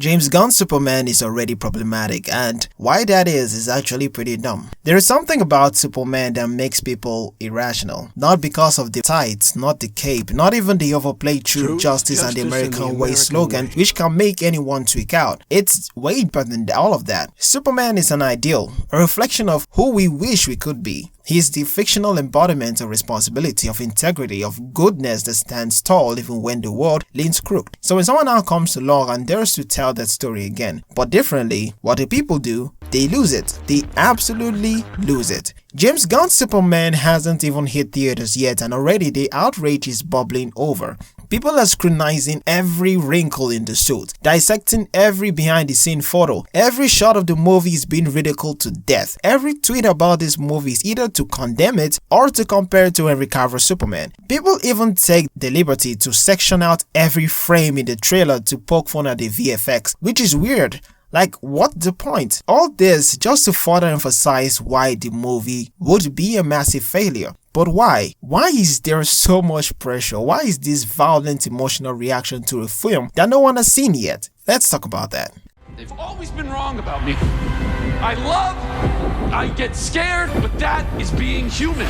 James Gunn's Superman is already problematic, and why that is actually pretty dumb. There is something about Superman that makes people irrational. Not because of the tights, not the cape, not even the overplayed truth, justice and the American way slogan, which can make anyone tweak out. It's way better than all of that. Superman is an ideal, a reflection of who we wish we could be. He is the fictional embodiment of responsibility, of integrity, of goodness that stands tall even when the world leans crooked. So when someone now comes along and dares to tell that story again, but differently, what do people do? They lose it. They absolutely lose it. James Gunn's Superman hasn't even hit theaters yet, and already the outrage is bubbling over. People are scrutinizing every wrinkle in the suit, dissecting every behind-the-scene photo. Every shot of the movie is being ridiculed to death. Every tweet about this movie is either to condemn it or to compare it to Henry Cavill's Superman. People even take the liberty to section out every frame in the trailer to poke fun at the VFX, which is weird. Like, what's the point? All this just to further emphasize why the movie would be a massive failure. But why? Why is there so much pressure? Why is this violent emotional reaction to a film that no one has seen yet? Let's talk about that. They've always been wrong about me. I get scared, but that is being human.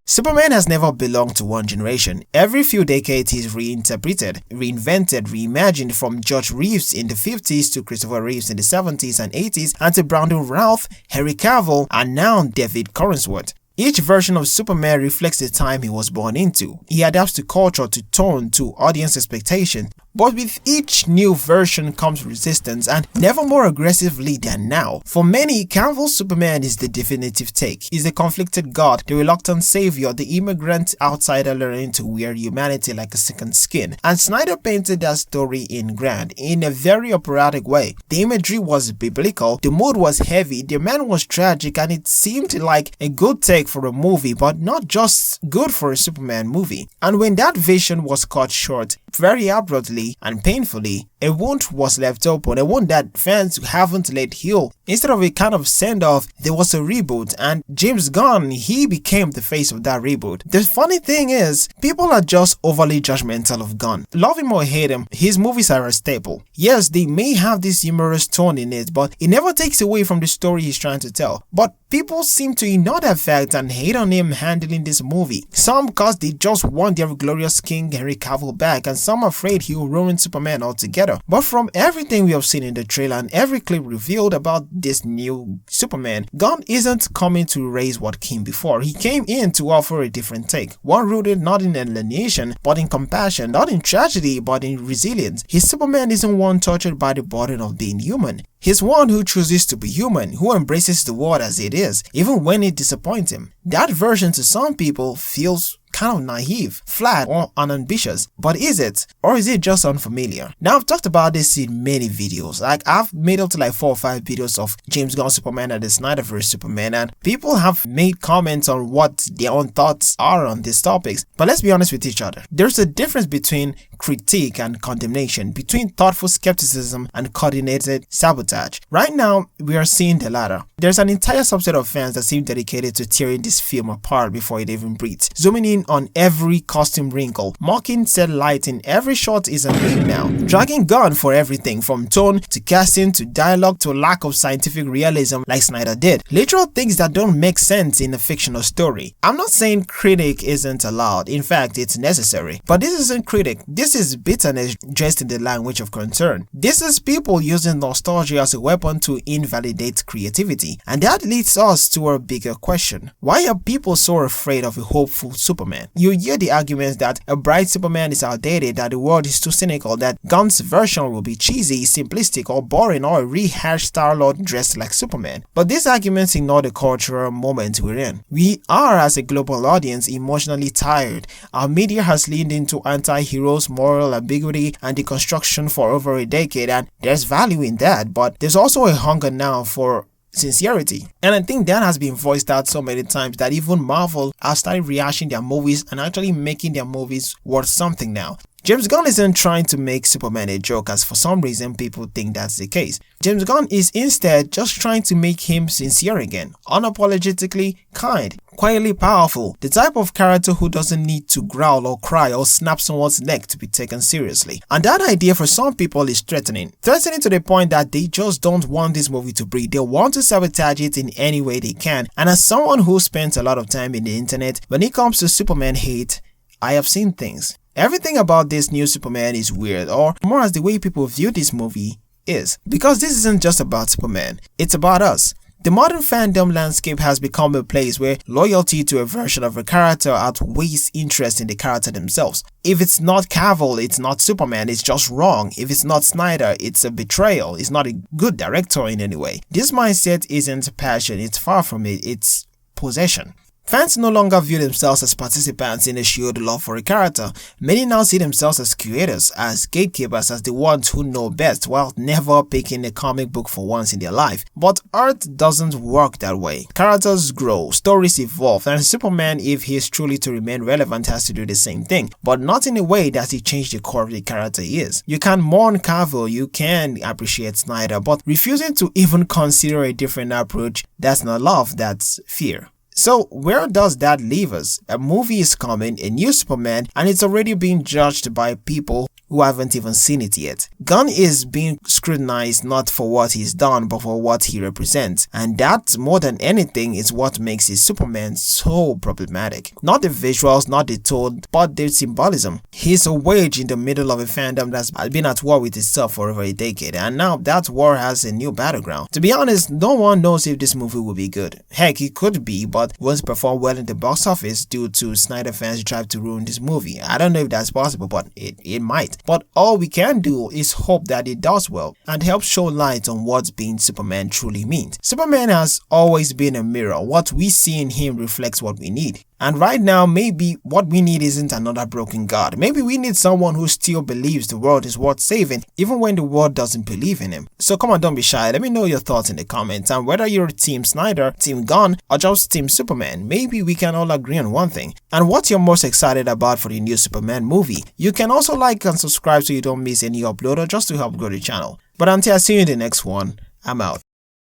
Superman has never belonged to one generation. Every few decades he's reinterpreted, reinvented, reimagined, from George Reeves in the 50s to Christopher Reeves in the 70s and 80s, and to Brandon Routh, Henry Cavill, and now David Corenswet. Each version of Superman reflects the time he was born into. He adapts to culture, to tone, to audience expectation. But with each new version comes resistance, and never more aggressively than now. For many, Cavill's Superman is the definitive take. He's the conflicted god, the reluctant savior, the immigrant outsider learning to wear humanity like a second skin. And Snyder painted that story in grand, in a very operatic way. The imagery was biblical, the mood was heavy, the man was tragic, and it seemed like a good take for a movie, but not just good for a Superman movie. And when that vision was cut short, very abruptly and painfully, a wound was left open, a wound that fans haven't let heal. Instead of a kind of send-off, there was a reboot, and James Gunn, he became the face of that reboot. The funny thing is, people are just overly judgmental of Gunn. Love him or hate him, his movies are a staple. Yes, they may have this humorous tone in it, but it never takes away from the story he's trying to tell. But people seem to ignore that fact and hate on him handling this movie. Some because they just want their glorious King Henry Cavill back, and some are afraid he'll ruin Superman altogether. But from everything we have seen in the trailer and every clip revealed about this new Superman, Gunn isn't coming to erase what came before. He came in to offer a different take, one rooted not in alienation but in compassion, not in tragedy but in resilience. His Superman isn't one tortured by the burden of being human. He's one who chooses to be human, who embraces the world as it is, even when it disappoints him. That version to some people feels kind of naive, flat, or unambitious. But is it? Or is it just unfamiliar? Now, I've talked about this in many videos. Like, I've made up to like 4 or 5 videos of James Gunn's Superman and the Snyderverse Superman, and people have made comments on what their own thoughts are on these topics. But let's be honest with each other. There's a difference between critique and condemnation, between thoughtful skepticism and coordinated sabotage. Right now, we are seeing the latter. There's an entire subset of fans that seem dedicated to tearing this film apart before it even breathes, zooming in on every costume wrinkle, mocking said lighting. Every shot is a meme now, dragging Gunn for everything from tone to casting to dialogue to lack of scientific realism like Snyder did. Literal things that don't make sense in a fictional story. I'm not saying critic isn't allowed, in fact it's necessary, but this isn't critic, this is bitterness dressed in the language of concern. This is people using nostalgia as a weapon to invalidate creativity, and that leads us to a bigger question. Why are people so afraid of a hopeful Superman? You hear the arguments that a bright Superman is outdated, that the world is too cynical, that Gunn's version will be cheesy, simplistic, or boring, or a rehashed Star-Lord dressed like Superman. But these arguments ignore the cultural moment we're in. We are, as a global audience, emotionally tired. Our media has leaned into anti-heroes, moral ambiguity, and deconstruction for over a decade, and there's value in that, but there's also a hunger now for sincerity. And I think that has been voiced out so many times that even Marvel have started rehashing their movies and actually making their movies worth something now. James Gunn isn't trying to make Superman a joke, as for some reason people think that's the case. James Gunn is instead just trying to make him sincere again, unapologetically kind, quietly powerful, the type of character who doesn't need to growl or cry or snap someone's neck to be taken seriously. And that idea for some people is threatening to the point that they just don't want this movie to breathe. They want to sabotage it in any way they can. And as someone who spends a lot of time in the internet, when it comes to Superman hate, I have seen things. Everything about this new Superman is weird, or more as the way people view this movie is. Because this isn't just about Superman, it's about us. The modern fandom landscape has become a place where loyalty to a version of a character outweighs interest in the character themselves. If it's not Cavill, it's not Superman, it's just wrong. If it's not Snyder, it's a betrayal. It's not a good director in any way. This mindset isn't passion, it's far from it, it's possession. Fans no longer view themselves as participants in a shared love for a character. Many now see themselves as creators, as gatekeepers, as the ones who know best, while never picking a comic book for once in their life. But art doesn't work that way. Characters grow, stories evolve, and Superman, if he is truly to remain relevant, has to do the same thing, but not in a way that he changed the core of the character he is. You can mourn Cavill, you can appreciate Snyder, but refusing to even consider a different approach, that's not love, that's fear. So where does that leave us? A movie is coming, a new Superman, and it's already being judged by people who haven't even seen it yet. Gunn is being scrutinized not for what he's done, but for what he represents. And that, more than anything, is what makes his Superman so problematic. Not the visuals, not the tone, but the symbolism. He's a wedge in the middle of a fandom that's been at war with itself for over a decade, and now that war has a new battleground. To be honest, no one knows if this movie will be good. Heck, it could be, but won't perform well in the box office due to Snyder fans' drive to ruin this movie. I don't know if that's possible, but it might. But all we can do is hope that it does well and help show light on what being Superman truly means. Superman has always been a mirror. What we see in him reflects what we need. And right now, maybe what we need isn't another broken god. Maybe we need someone who still believes the world is worth saving, even when the world doesn't believe in him. So come on, don't be shy. Let me know your thoughts in the comments, and whether you're Team Snyder, Team Gunn, or just Team Superman. Maybe we can all agree on one thing. And what you're most excited about for the new Superman movie. You can also like and subscribe so you don't miss any upload, or just to help grow the channel. But until I see you in the next one, I'm out.